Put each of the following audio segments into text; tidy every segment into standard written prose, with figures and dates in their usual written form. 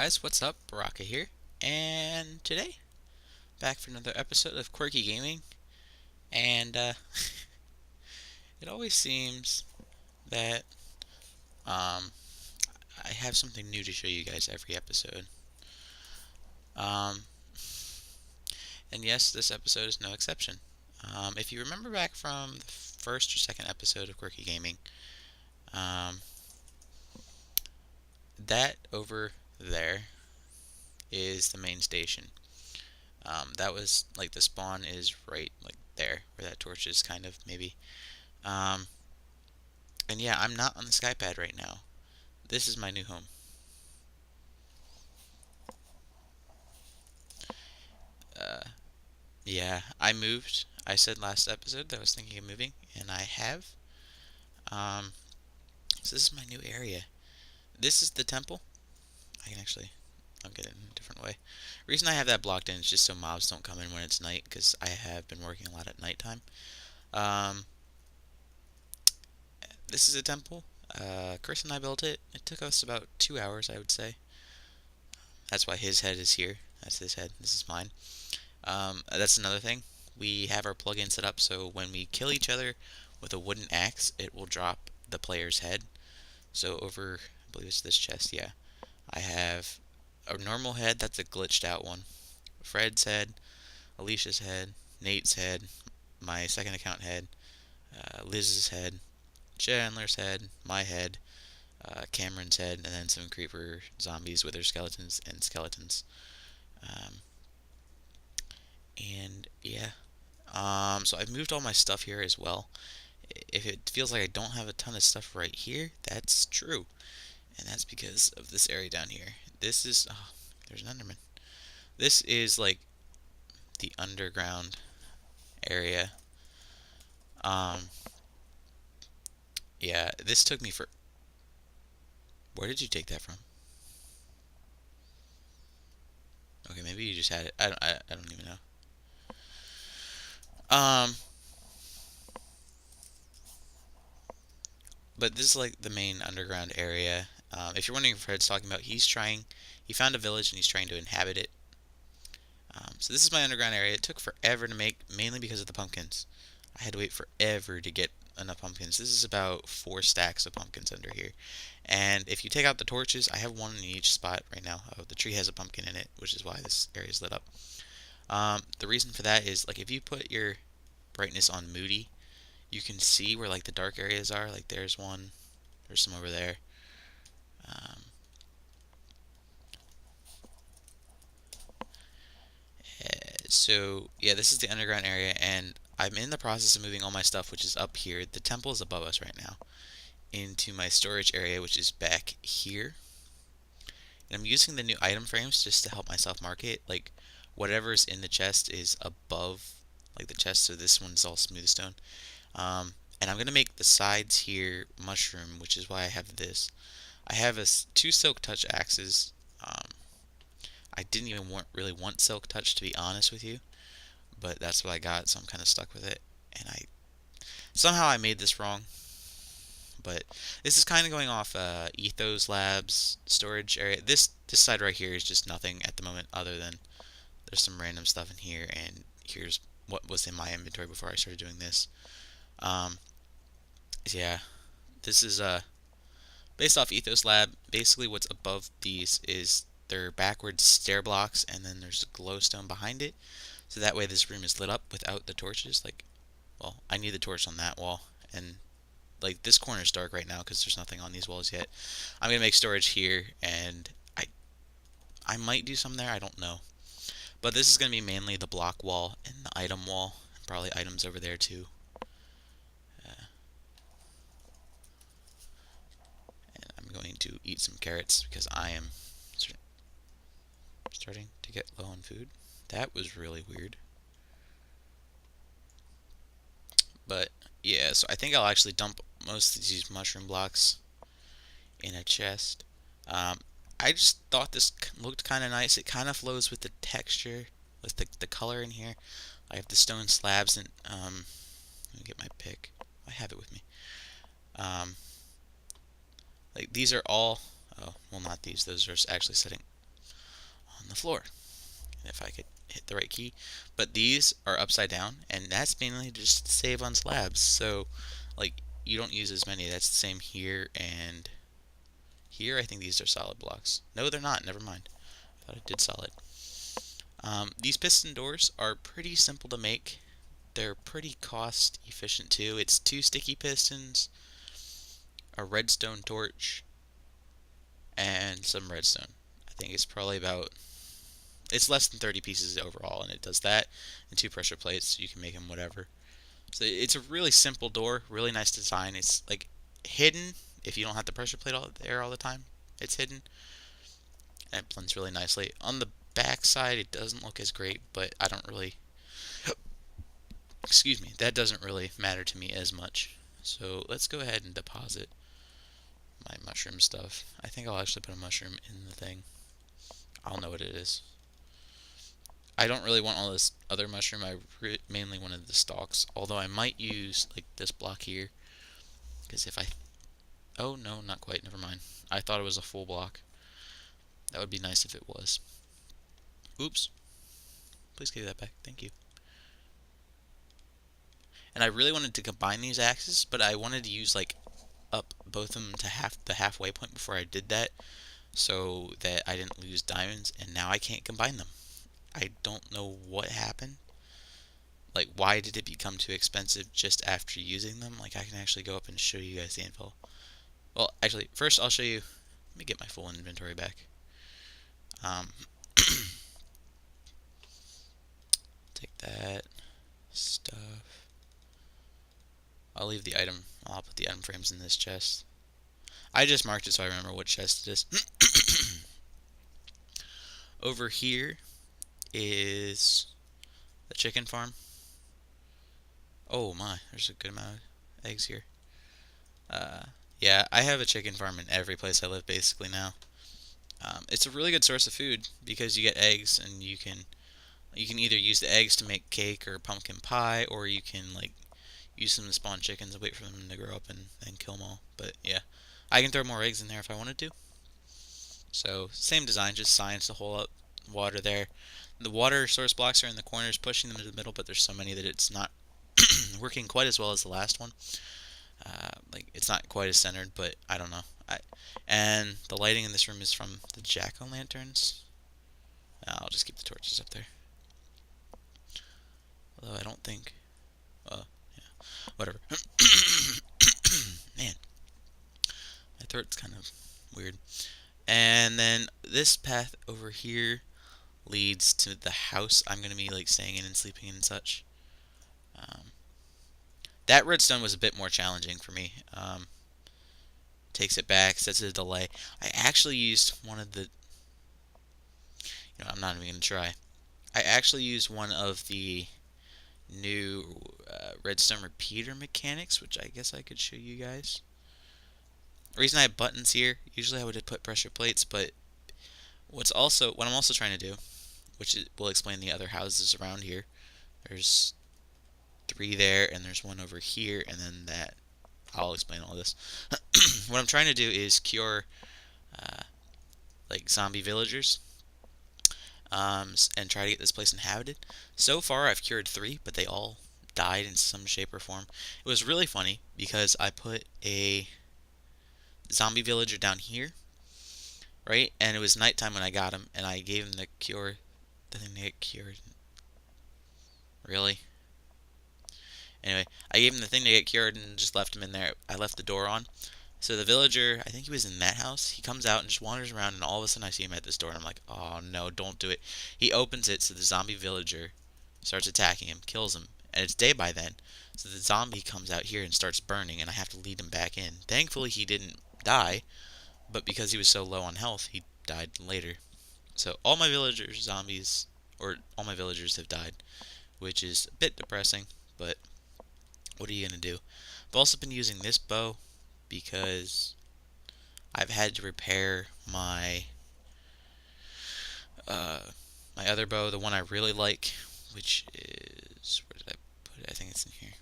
guys, what's up? Baraka here, and today, back for another episode of Quirky Gaming, and it always seems that um, I have something new to show you guys every episode. Um, and yes, this episode is no exception. If you remember back from the first or second episode of Quirky Gaming, um, that over there is the main station. That was like the spawn is right like there where that torch is kind of maybe. Um, and yeah, I'm not on the Skypad right now. This is my new home. Uh, yeah, I moved. I said last episode that I was thinking of moving, and I have. Um, so this is my new area. This is the temple. I can actually, I'll get it in a different way. Reason I have that blocked in is just so mobs don't come in when it's night, because I have been working a lot at nighttime. Um, this is a temple. Chris and I built it. It took us about 2 hours, I would say. That's why his head is here. That's his head. This is mine. That's another thing. We have our plugin set up so when we kill each other with a wooden axe, it will drop the player's head. So over, I believe it's this chest, yeah. I have a normal head, that's a glitched out one. Fred's head, Alicia's head, Nate's head, my second account head, Liz's head, Chandler's head, my head, Cameron's head, and then some creeper zombies with their skeletons and skeletons. Um, and yeah, so I've moved all my stuff here as well. If it feels like I don't have a ton of stuff right here, that's true. And that's because of this area down here. This is, oh, there's an Enderman. This is like the underground area. Um, yeah, this took me for, where did you take that from? Okay, maybe you just had it. I don't even know. Um, but this is like the main underground area. If you're wondering what Fred's talking about, he found a village and he's trying to inhabit it. So this is my underground area. It took forever to make, mainly because of the pumpkins. I had to wait forever to get enough pumpkins. This is about 4 stacks of pumpkins under here. And if you take out the torches, I have one in each spot right now. Oh, the tree has a pumpkin in it, which is why this area is lit up. The reason for that is, like, if you put your brightness on moody, you can see where, like, the dark areas are. Like, there's one. There's some over there. Um, so yeah, this is the underground area, and I'm in the process of moving all my stuff, which is up here. The temple is above us right now, into my storage area, which is back here. And I'm using the new item frames just to help myself market. Like, whatever's in the chest is above, like, the chest. So this one's all smooth stone. And I'm gonna make the sides here mushroom, which is why I have this. I have two silk touch axes. I didn't even really want silk touch, to be honest with you, but that's what I got, so I'm kind of stuck with it. And somehow I made this wrong, but this is kind of going off Ethos Labs storage area. This side right here is just nothing at the moment, other than there's some random stuff in here, and here's what was in my inventory before I started doing this. Um, yeah, this is based off Ethos Lab. Basically, what's above these is they're backwards stair blocks, and then there's a glowstone behind it. So that way this room is lit up without the torches. Like, well, I need the torch on that wall, and like this corner is dark right now because there's nothing on these walls yet. I'm gonna make storage here, and I might do some there. I don't know, but this is gonna be mainly the block wall and the item wall, and probably items over there too. And I'm going to eat some carrots because I am starting to get low on food. That was really weird. But yeah, so I think I'll actually dump most of these mushroom blocks in a chest. Um, I just thought this looked kind of nice. It kind of flows with the texture, with the color in here. I have the stone slabs, and let me get my pick. I have it with me. Um, like these are all. Oh, well, not these. Those are actually setting. on the floor. And if I could hit the right key. But these are upside down, and that's mainly just to save on slabs. So, like, you don't use as many. That's the same here and here. I think these are solid blocks. No, they're not. Never mind. I thought I did solid. These piston doors are pretty simple to make. They're pretty cost efficient too. It's 2 sticky pistons, a redstone torch, and some redstone. I think it's probably about, it's less than 30 pieces overall, and it does that, and 2 pressure plates, so you can make them whatever. So it's a really simple door, really nice design. It's like hidden if you don't have the pressure plate there all the time. It's hidden, and it blends really nicely. On the back side, it doesn't look as great, but I don't really, excuse me, that doesn't really matter to me as much. So let's go ahead and deposit my mushroom stuff. I think I'll actually put a mushroom in the thing. I'll know what it is. I don't really want all this other mushroom. I mainly wanted the stalks. Although I might use like this block here, because if I, oh no, not quite. Never mind. I thought it was a full block. That would be nice if it was. Oops. Please give that back. Thank you. And I really wanted to combine these axes, but I wanted to use like up both of them to the halfway point before I did that, so that I didn't lose diamonds. And now I can't combine them. I don't know what happened. Like, why did it become too expensive just after using them? Like, I can actually go up and show you guys the info. Well, actually, first I'll show you. Let me get my full inventory back. Take that stuff. I'll leave the item. I'll put the item frames in this chest. I just marked it so I remember what chest it is. Over here is the chicken farm. Oh my, there's a good amount of eggs here. Yeah, I have a chicken farm in every place I live basically now. It's a really good source of food because you get eggs, and you can either use the eggs to make cake or pumpkin pie, or you can like use them to spawn chickens and wait for them to grow up and then kill them all. But yeah, I can throw more eggs in there if I wanted to. So same design, just science the hole up, water there. The water source blocks are in the corners, pushing them into the middle, but there's so many that it's not working quite as well as the last one. Like, it's not quite as centered, but I don't know. And the lighting in this room is from the jack-o'-lanterns. I'll just keep the torches up there. Although I don't think, yeah, whatever. Man, my throat's kind of weird. And then this path over here leads to the house I'm gonna be like staying in and sleeping in and such. That redstone was a bit more challenging for me. Takes it back, sets a delay. I actually used one of the, I'm not even gonna try. I actually used one of the new redstone repeater mechanics, which I guess I could show you guys. The reason I have buttons here, usually I would have put pressure plates, but what I'm also trying to do, which will explain the other houses around here. There's 3 there, and there's 1 over here, and then that. I'll explain all this. What I'm trying to do is cure like zombie villagers, and try to get this place inhabited. So far, I've cured 3, but they all died in some shape or form. It was really funny because I put a zombie villager down here, right? And it was nighttime when I got him, and I gave him the thing to get cured. Really? Anyway, I gave him the thing to get cured and just left him in there. I left the door on. So the villager, I think he was in that house, he comes out and just wanders around, and all of a sudden I see him at this door, and I'm like, oh no, don't do it. He opens it, so the zombie villager starts attacking him, kills him, and it's day by then. So the zombie comes out here and starts burning, and I have to lead him back in. Thankfully, he didn't die, but because he was so low on health, he died later. So all my villagers have died, which is a bit depressing, but what are you going to do? I've also been using this bow because I've had to repair my my other bow, the one I really like, which is, where did I put it? I think it's in here.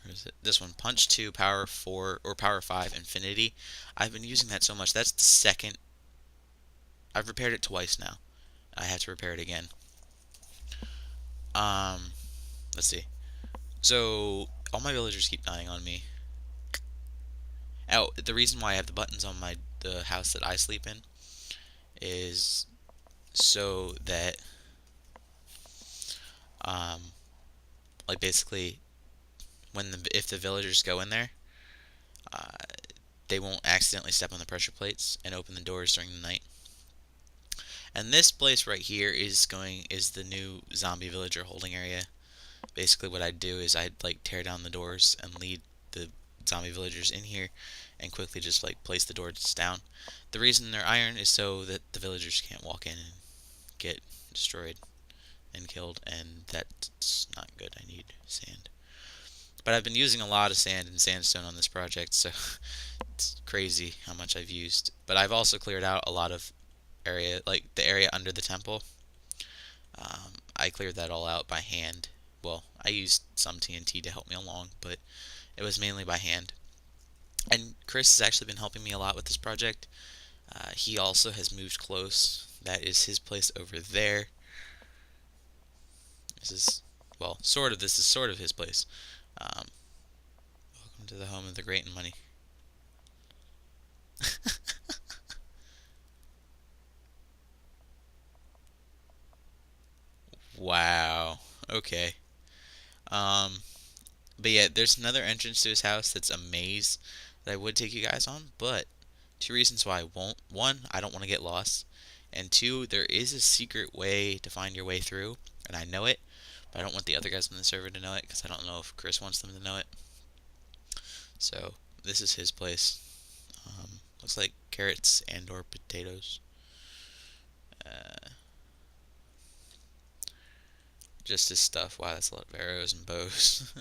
Where is it? This one, Punch 2, Power 4, or Power 5, Infinity. I've been using that so much. That's the second I've repaired it twice now. I have to repair it again. Um, let's see. So all my villagers keep dying on me. Oh, the reason why I have the buttons on the house that I sleep in is so that um, like basically if the villagers go in there, uh, they won't accidentally step on the pressure plates and open the doors during the night. And this place right here is the new zombie villager holding area. Basically, what I'd do is I'd like tear down the doors and lead the zombie villagers in here, and quickly just like place the doors down. The reason they're iron is so that the villagers can't walk in and get destroyed and killed, and that's not good. I need sand. But I've been using a lot of sand and sandstone on this project, so it's crazy how much I've used. But I've also cleared out a lot of area, like the area under the temple. I cleared that all out by hand. Well, I used some TNT to help me along, but it was mainly by hand. And Chris has actually been helping me a lot with this project. He also has moved close. That is his place over there. This is, well, sort of. This is sort of his place. Um, welcome to the home of the great and money. Wow. Okay. Um, but yeah, there's another entrance to his house that's a maze that I would take you guys on, but two reasons why I won't. One, I don't want to get lost. And two, there is a secret way to find your way through, and I know it, but I don't want the other guys on the server to know it because I don't know if Chris wants them to know it. So this is his place. Looks like carrots and or potatoes. Uh, just his stuff. Wow, that's a lot of arrows and bows.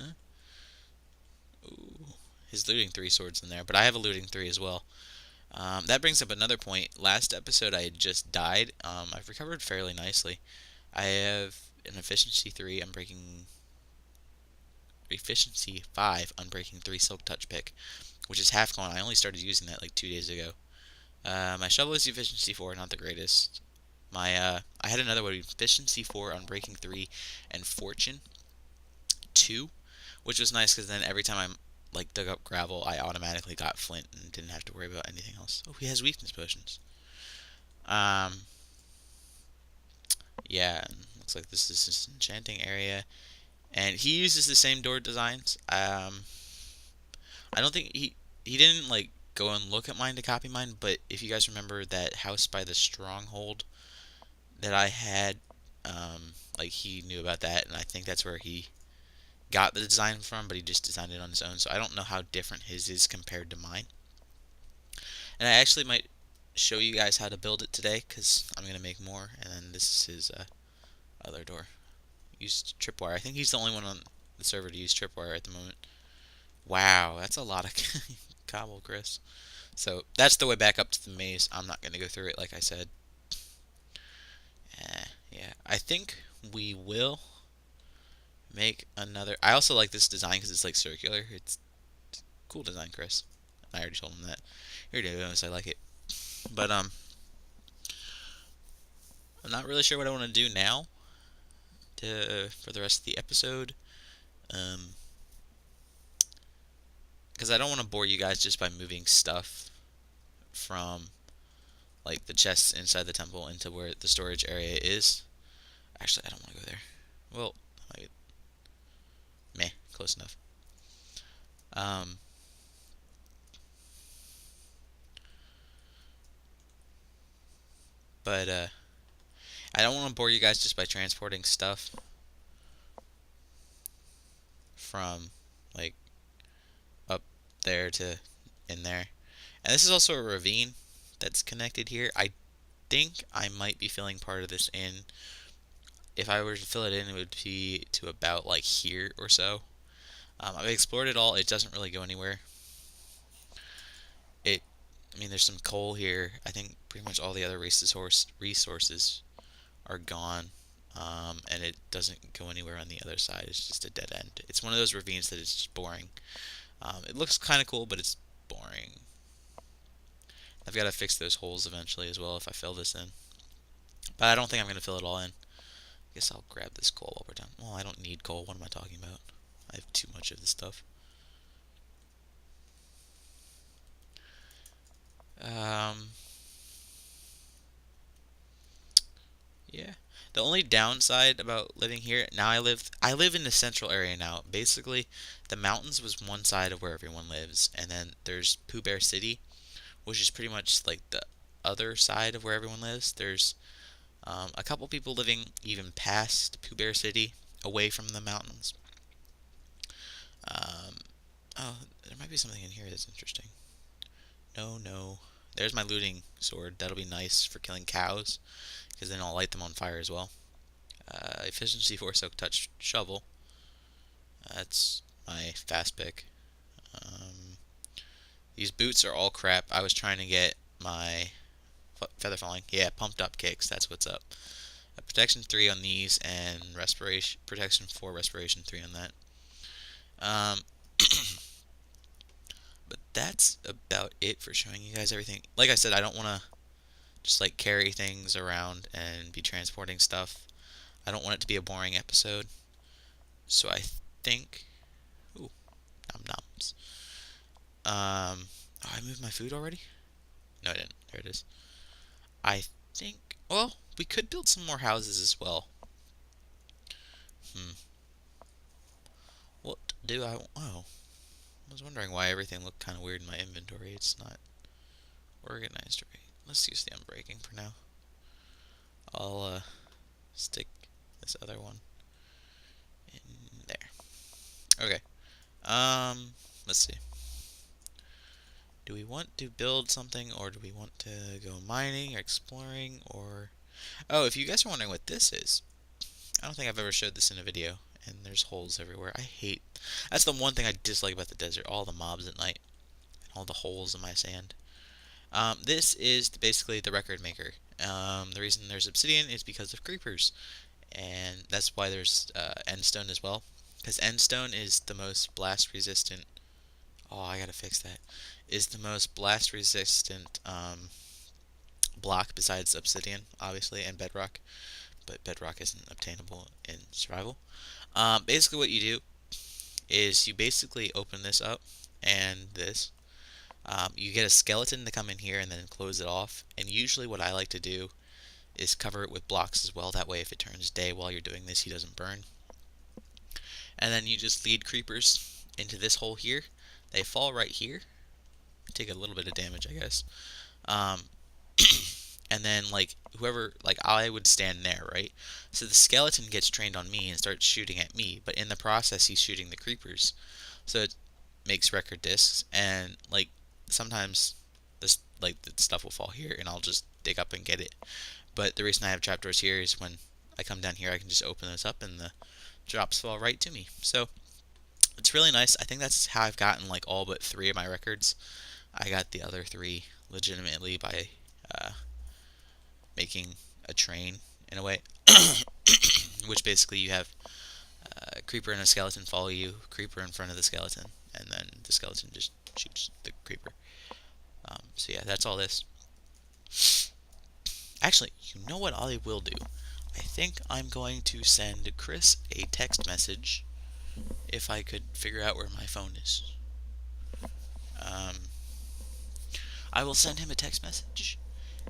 Ooh, his looting 3 swords in there, but I have a looting 3 as well. That brings up another point. Last episode I had just died. I've recovered fairly nicely. I have an efficiency 3 unbreaking efficiency 5 unbreaking 3 silk touch pick, which is half gone. I only started using that like 2 days ago. My shovel is efficiency 4, not the greatest. I had another one, efficiency 4 on breaking 3 and fortune 2, which was nice because then every time I like dug up gravel, I automatically got flint and didn't have to worry about anything else. Oh, he has weakness potions. Um, yeah, looks like this is his enchanting area, and he uses the same door designs. I don't think he didn't like go and look at mine to copy mine, but if you guys remember that house by the stronghold that I had, like he knew about that, and I think that's where he got the design from, but he just designed it on his own. So I don't know how different his is compared to mine. And I actually might show you guys how to build it today, because I'm gonna make more. And then this is his other door. Used tripwire. I think he's the only one on the server to use tripwire at the moment. Wow, that's a lot of cobble, Chris. So that's the way back up to the maze. I'm not gonna go through it like I said. Yeah, I think we will make another. I also like this design because it's like circular. It's cool design, Chris. I already told him that. He already knows I like it. But I'm not really sure what I want to do now for the rest of the episode. Because I don't want to bore you guys just by moving stuff from like the chests inside the temple into where the storage area is. Actually, I don't want to go there. Well, meh, close enough. Um, but I don't want to bore you guys just by transporting stuff from like up there to in there. And this is also a ravine that's connected here. I think I might be filling part of this in. If I were to fill it in, it would be to about like here or so. I've explored it all. It doesn't really go anywhere. I mean, there's some coal here. I think pretty much all the other resources are gone. And it doesn't go anywhere on the other side. It's just a dead end. It's one of those ravines that is just boring. It looks kind of cool, but it's boring. I've got to fix those holes eventually as well if I fill this in. But I don't think I'm going to fill it all in. I guess I'll grab this coal while we're done. Well, I don't need coal. What am I talking about? I have too much of this stuff. Um, yeah. The only downside about living here now, I live in the central area now. Basically, the mountains was one side of where everyone lives, and then there's Pooh Bear City, which is pretty much like the other side of where everyone lives. There's a couple people living even past Pooh Bear City, away from the mountains. Um, oh, there might be something in here that's interesting. No, no. There's my looting sword. That'll be nice for killing cows, because then I'll light them on fire as well. Efficiency 4 Silk Touch Shovel. That's my fast pick. Um, these boots are all crap. I was trying to get my feather falling. Yeah, pumped up kicks. That's what's up. Protection 3 on these, and respiration protection 4, respiration 3 on that. But that's about it for showing you guys everything. Like I said, I don't want to just like carry things around and be transporting stuff. I don't want it to be a boring episode. So I think, ooh, nom noms. Oh, I moved my food already? No, I didn't. There it is. I think, well, we could build some more houses as well. What do I, oh, I was wondering why everything looked kind of weird in my inventory. It's not organized right. Let's use the unbreaking for now. I'll stick this other one in there. Okay. Let's see. Do we want to build something, or do we want to go mining or exploring, or... Oh, if you guys are wondering what this is, I don't think I've ever showed this in a video, and there's holes everywhere. That's the one thing I dislike about the desert, all the mobs at night, and all the holes in my sand. This is basically the record maker. The reason there's obsidian is because of creepers, and that's why there's endstone as well, because endstone is the most blast resistant. Oh, I gotta fix that. Is the most blast resistant block besides obsidian, obviously, and bedrock. But bedrock isn't obtainable in survival. Basically, what you do is you basically open this up and this. You get a skeleton to come in here and then close it off. And usually, what I like to do is cover it with blocks as well. That way, if it turns day while you're doing this, he doesn't burn. And then you just lead creepers into this hole here. They fall right here. Take a little bit of damage, I guess. And then, like, whoever, like, I would stand there, right? So the skeleton gets trained on me and starts shooting at me, but in the process, he's shooting the creepers. So it makes record discs, and, like, sometimes this, like, the stuff will fall here, and I'll just dig up and get it. But the reason I have trapdoors here is when I come down here, I can just open this up, and the drops fall right to me. So it's really nice. I think that's how I've gotten, like, all but 3 of my records. I got the other 3 legitimately by making a train, in a way. Which basically you have a creeper and a skeleton follow you, creeper in front of the skeleton, and then the skeleton just shoots the creeper. So yeah, that's all this. Actually, you know what I will do? I think I'm going to send Chris a text message, if I could figure out where my phone is. I will send him a text message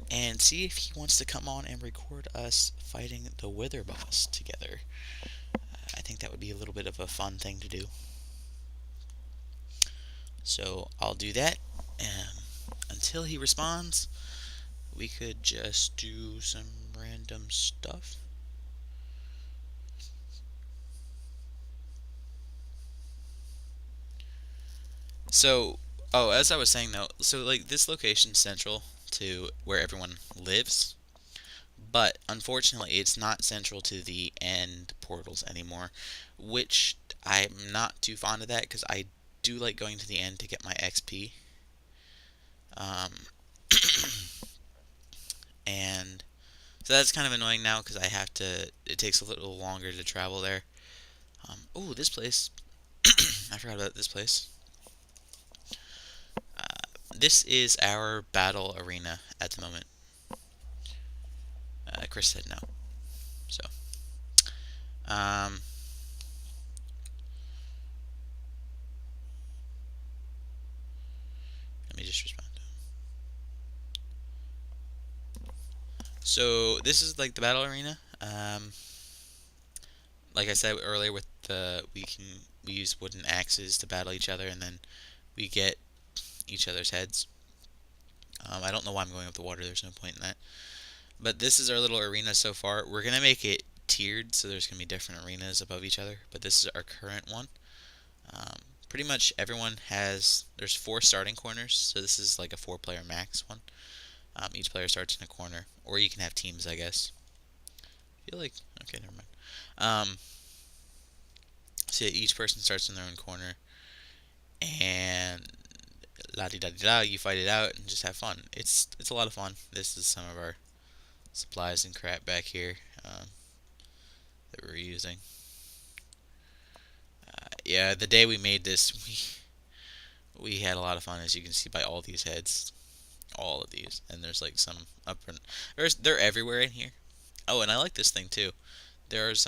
and see if he wants to come on and record us fighting the Wither boss together. I think that would be a little bit of a fun thing to do. So I'll do that, and until he responds, we could just do some random stuff. So, oh, as I was saying though, so like this location's central to where everyone lives, but unfortunately it's not central to the end portals anymore, which I'm not too fond of that, because I do like going to the end to get my XP. And so that's kind of annoying now, because it takes a little longer to travel there. Oh, this place, I forgot about this place. This is our battle arena at the moment. Chris said no. So, um, let me just respond. So this is like the battle arena. Like I said earlier, with the we use wooden axes to battle each other, and then we get each other's heads. I don't know why I'm going up the water. There's no point in that. But this is our little arena so far. We're gonna make it tiered, so there's gonna be different arenas above each other. But this is our current one. Um, Pretty much everyone has. There's 4 starting corners, so this is like a 4-player max one. Each player starts in a corner, or you can have teams, I guess. I feel like okay, never mind. So yeah, each person starts in their own corner, and la di da di da, you fight it out and just have fun. It's a lot of fun. This is some of our supplies and crap back here that we're using. Yeah, the day we made this, we had a lot of fun, as you can see by all these heads, all of these, and there's like some up and they're everywhere in here. Oh, and I like this thing too. There's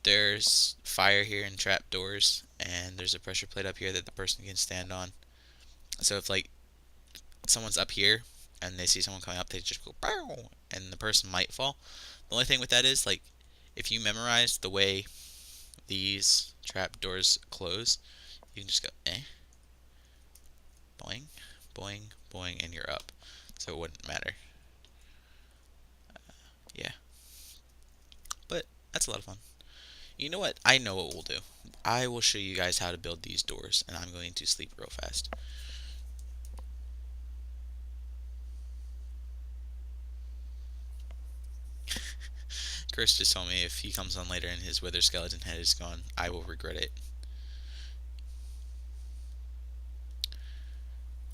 there's fire here and trap doors, and there's a pressure plate up here that the person can stand on. So if like someone's up here and they see someone coming up, they just go bow, and the person might fall. The only thing with that is like if you memorize the way these trap doors close, you can just go boing, boing, boing, and you're up. So it wouldn't matter. Yeah, but that's a lot of fun. You know what? I know what we'll do. I will show you guys how to build these doors, and I'm going to sleep real fast. Chris just told me if he comes on later and his wither skeleton head is gone, I will regret it.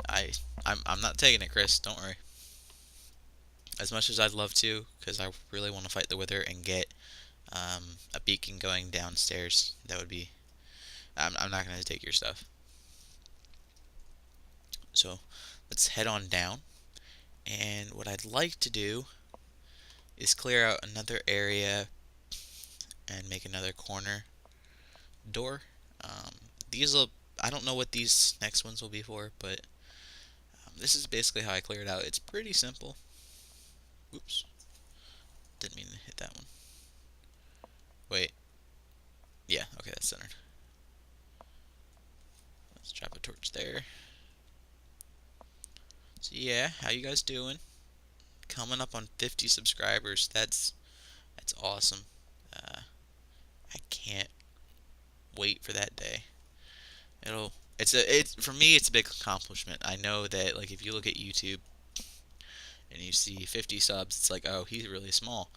I I'm not taking it, Chris. Don't worry. As much as I'd love to, because I really want to fight the wither and get a beacon going downstairs. That would be. I'm not going to take your stuff. So let's head on down. And what I'd like to do is clear out another area and make another corner door. These will. I don't know what these next ones will be for, but this is basically how I clear it out. It's pretty simple. Oops. Didn't mean to hit that one. Wait. Yeah, okay, that's centered. Let's drop a torch there. So yeah, how you guys doing? Coming up on 50 subscribers. That's awesome. I can't wait for that day. It's for me it's a big accomplishment. I know that like if you look at YouTube and you see 50 subs, it's like, oh, he's really small.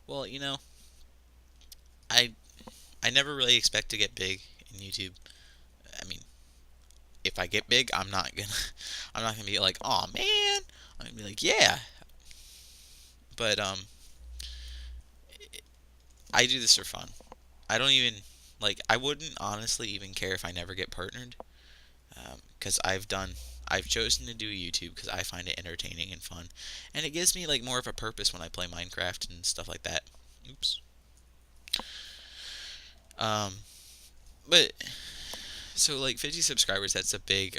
Well, you know, I I never really expect to get big in YouTube. I mean, if I get big, I'm not gonna be like, oh man. I'm gonna be like, yeah. But I do this for fun. I don't even like. I wouldn't honestly even care if I never get partnered, because I've chosen to do YouTube because I find it entertaining and fun, and it gives me like more of a purpose when I play Minecraft and stuff like that. Oops. Um, but so like 50 subscribers, that's a big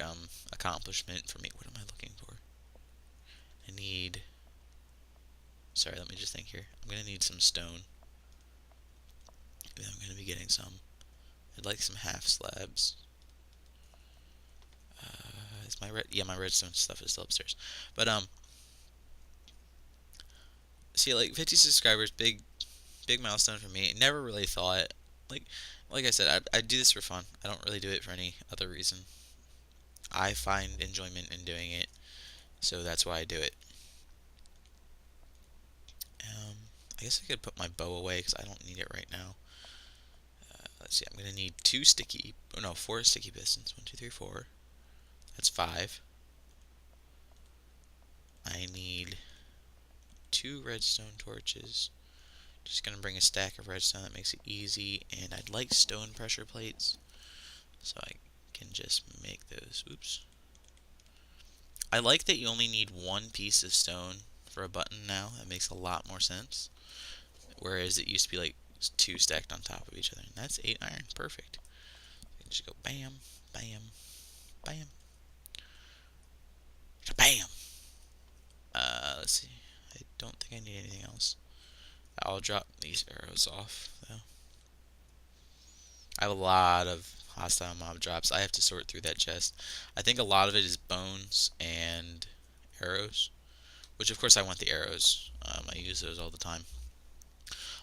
accomplishment for me. What am I looking for? I need. Sorry, let me just think here. I'm gonna need some stone. I'm gonna be getting some. I'd like some half slabs. Is my red? Yeah, my redstone stuff is still upstairs. But see, like 50 subscribers, big milestone for me. Never really thought like like I said, I do this for fun. I don't really do it for any other reason. I find enjoyment in doing it, so that's why I do it. Um, I guess I could put my bow away because I don't need it right now. Let's see. I'm gonna need 4 sticky pistons. 1, 2, 3, 4. That's 5. I need 2 redstone torches. Just gonna bring a stack of redstone. That makes it easy. And I'd like stone pressure plates, so I can just make those. Oops. I like that you only need one piece of stone for a button now. That makes a lot more sense. Whereas it used to be like 2 stacked on top of each other. And that's 8 iron. Perfect. You can just go bam, bam, bam, bam. Let's see. I don't think I need anything else. I'll drop these arrows off, though. I have a lot of hostile mob drops. I have to sort through that chest. I think a lot of it is bones and arrows, which of course I want the arrows. I use those all the time.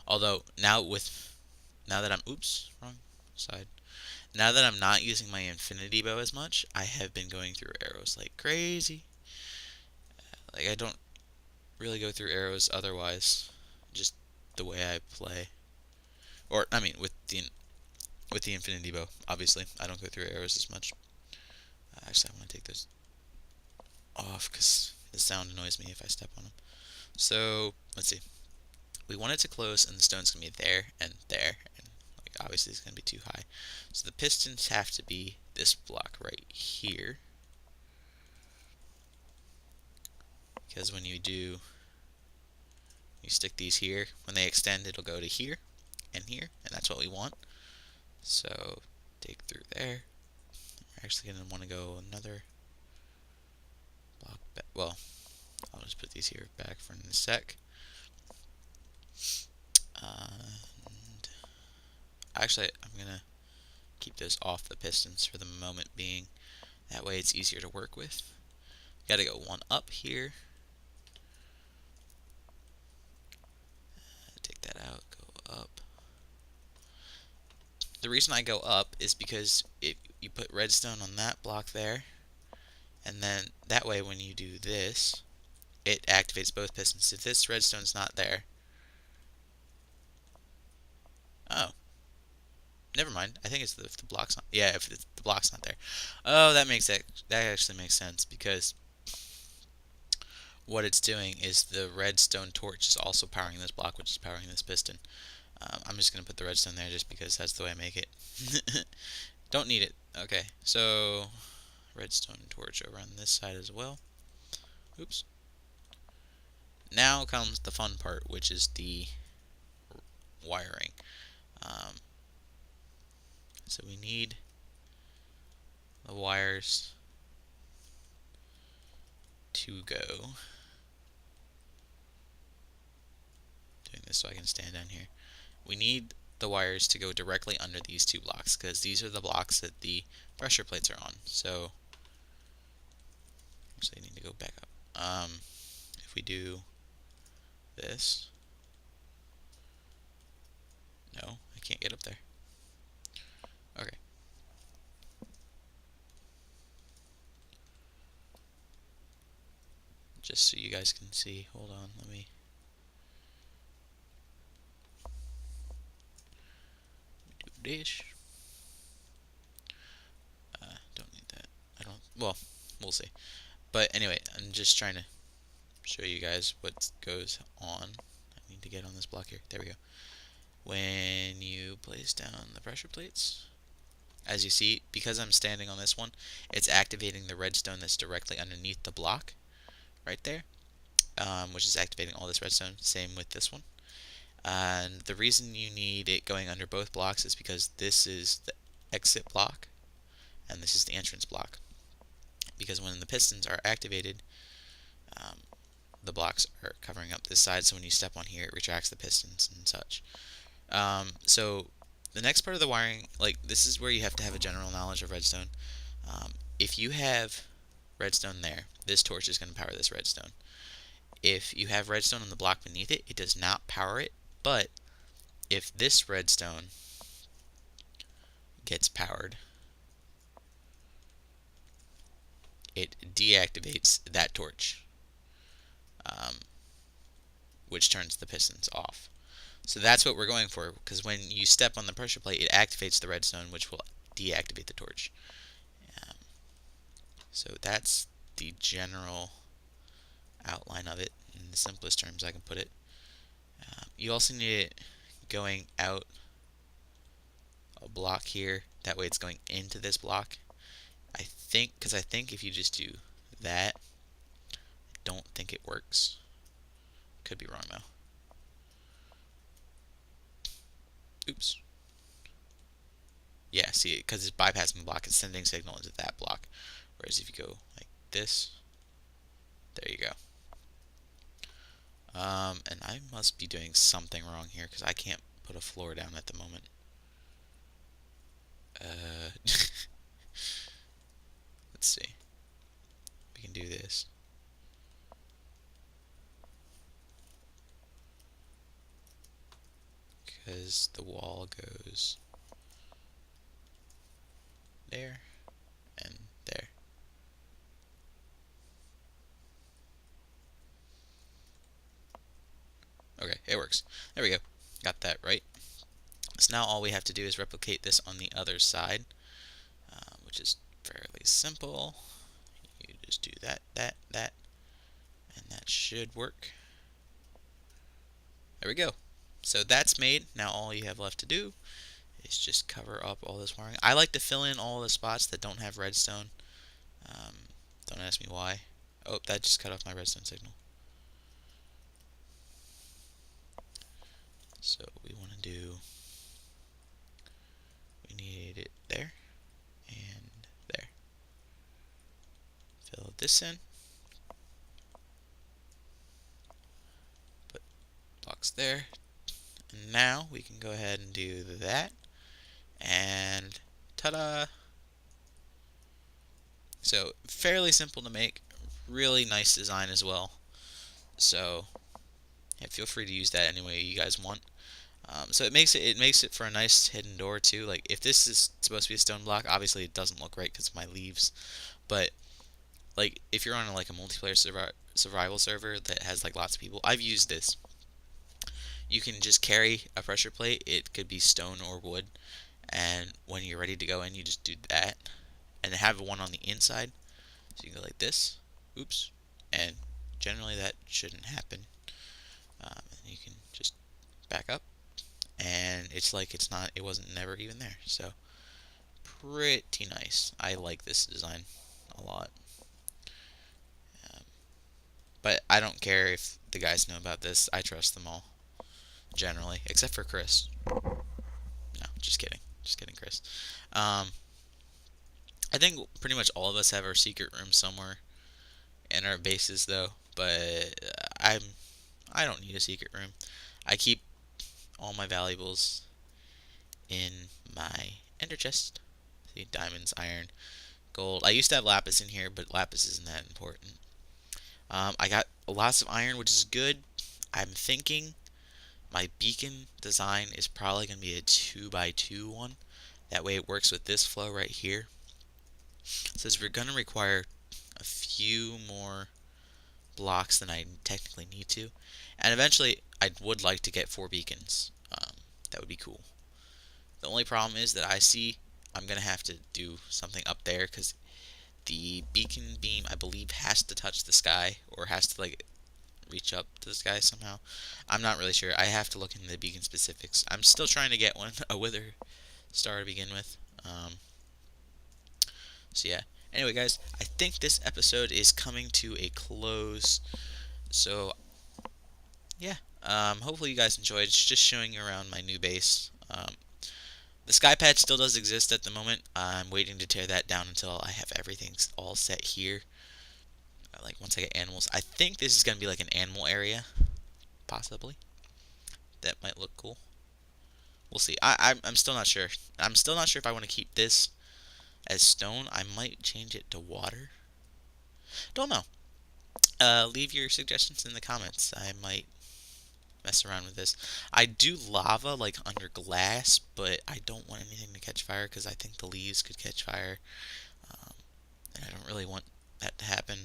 Although now that I'm wrong side. Now that I'm not using my infinity bow as much, I have been going through arrows like crazy. Like I don't really go through arrows otherwise, just the way I play. Or I mean with the infinity bow, obviously. I don't go through arrows as much. Actually, I want to take those off because the sound annoys me if I step on them. So, let's see. We want it to close, and the stone's going to be there and there. And like, obviously, it's going to be too high. So the pistons have to be this block right here. Because when you stick these here, when they extend, it'll go to here and here, and that's what we want. So, take through there. We're actually going to want to go another block back. Well, I'll just put these here back for in a sec. And actually, I'm going to keep those off the pistons for the moment being. That way it's easier to work with. Got to go one up here. Take that out, go up. The reason I go up is because if you put redstone on that block there, and then that way when you do this, it activates both pistons. If this redstone's not there, oh, never mind. I think it's if the block's not. Yeah, if the block's not there. Oh, that actually makes sense because what it's doing is the redstone torch is also powering this block, which is powering this piston. I'm just gonna put the redstone there just because that's the way I make it. Don't need it. Okay, so redstone torch over on this side as well. Oops. Now comes the fun part, which is the wiring. So we need the wires to go. Doing this so I can stand down here. We need the wires to go directly under these 2 blocks because these are the blocks that the pressure plates are on. So actually I need to go back up. If we do this, no, I can't get up there. Okay. Just so you guys can see, hold on, let me do this. Don't need that. Well, we'll see. But anyway, I'm just trying to show you guys what goes on. I need to get on this block here. There we go. When you place down the pressure plates, as you see, because I'm standing on this one, it's activating the redstone that's directly underneath the block, right there, which is activating all this redstone. Same with this one. And the reason you need it going under both blocks is because this is the exit block, and this is the entrance block. Because when the pistons are activated, the blocks are covering up this side, so when you step on here, it retracts the pistons and such. So the next part of the wiring, like this is where you have to have a general knowledge of redstone. If you have redstone there, this torch is going to power this redstone. If you have redstone on the block beneath it, it does not power it, but if this redstone gets powered, it deactivates that torch, which turns the pistons off. So that's what we're going for, because when you step on the pressure plate, it activates the redstone, which will deactivate the torch. So that's the general outline of it, in the simplest terms I can put it. You also need it going out a block here, that way it's going into this block. because I think if you just do that, I don't think it works. Could be wrong though. Oops. Yeah, see, because it's bypassing the block, it's sending signal into that block. Whereas if you go like this, there you go. And I must be doing something wrong here because I can't put a floor down at the moment. Let's see. We can do this. Because the wall goes there and there. Okay, it works. There we go. Got that right. So now all we have to do is replicate this on the other side, which is fairly simple. You just do that, and that should work. There we go. So that's made. Now all you have left to do is just cover up all this wiring. I like to fill in all the spots that don't have redstone. Don't ask me why. Oh, that just cut off my redstone signal. So we want to do, we need it there and there. Fill this in. Put blocks there. And now we can go ahead and do that. And ta-da! So fairly simple to make. Really nice design as well. So yeah, feel free to use that any way you guys want. So it makes it for a nice hidden door too. Like if this is supposed to be a stone block, obviously it doesn't look right because of my leaves. But like if you're on like a multiplayer survival server that has like lots of people, I've used this. You can just carry a pressure plate. It could be stone or wood, and when you're ready to go in, you just do that, and have one on the inside. So you can go like this. Oops, and generally that shouldn't happen. And you can just back up, and it's like it wasn't never even there. So pretty nice. I like this design a lot. But I don't care if the guys know about this. I trust them all, generally, except for Chris. No, just kidding. Just kidding, Chris. I think pretty much all of us have our secret room somewhere in our bases, though. But I don't need a secret room. I keep all my valuables in my ender chest. See, diamonds, iron, gold. I used to have lapis in here, but lapis isn't that important. I got lots of iron, which is good. I'm thinking my beacon design is probably going to be a 2x2 one. That way it works with this flow right here. Says we're going to require a few more blocks than I technically need to. And eventually I would like to get 4 beacons. That would be cool. The only problem is that I see I'm going to have to do something up there because the beacon beam, I believe, has to touch the sky or has to like reach up to the sky somehow. I'm not really sure. I have to look into the beacon specifics. I'm still trying to get one, a wither star to begin with. So yeah. Anyway, guys, I think this episode is coming to a close. So yeah. Hopefully you guys enjoyed. It's just showing you around my new base. The sky patch still does exist at the moment. I'm waiting to tear that down until I have everything all set here. Like once I get animals, I think this is gonna be like an animal area, possibly. That might look cool. We'll see. I'm still not sure. I'm still not sure if I want to keep this as stone. I might change it to water. Don't know. Leave your suggestions in the comments. I might mess around with this. I do lava like under glass, but I don't want anything to catch fire because I think the leaves could catch fire, and I don't really want that to happen.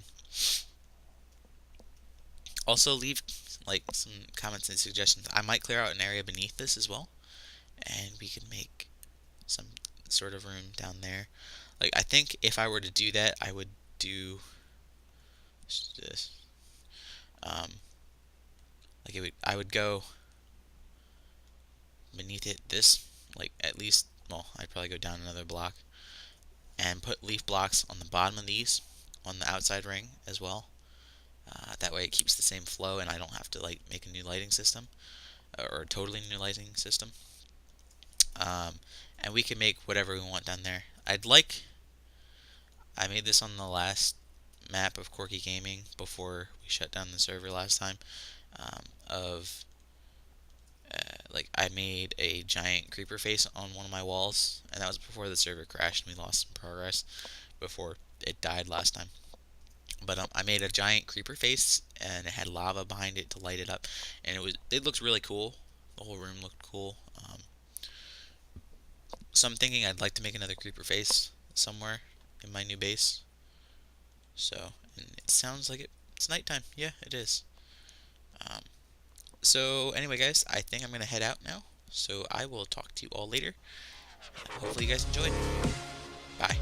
Also, leave like some comments and suggestions. I might clear out an area beneath this as well, and we could make some sort of room down there. Like I think if I were to do that, I would do this. I would go beneath it. This, like at least, well, I'd probably go down another block. and put leaf blocks on the bottom of these on the outside ring as well. That way it keeps the same flow and I don't have to like make a new lighting system or a totally new lighting system. And we can make whatever we want down there. I made this on the last map of QuirkyGaming before we shut down the server last time. Of like I made a giant creeper face on one of my walls, and that was before the server crashed and we lost some progress before it died last time. But I made a giant creeper face, and it had lava behind it to light it up, and it looked really cool. The whole room looked cool. So I'm thinking I'd like to make another creeper face somewhere in my new base. So, and it sounds like it's nighttime. Yeah, it is. Um, so anyway, guys, I think I'm gonna head out now. So I will talk to you all later. Hopefully you guys enjoyed. Bye.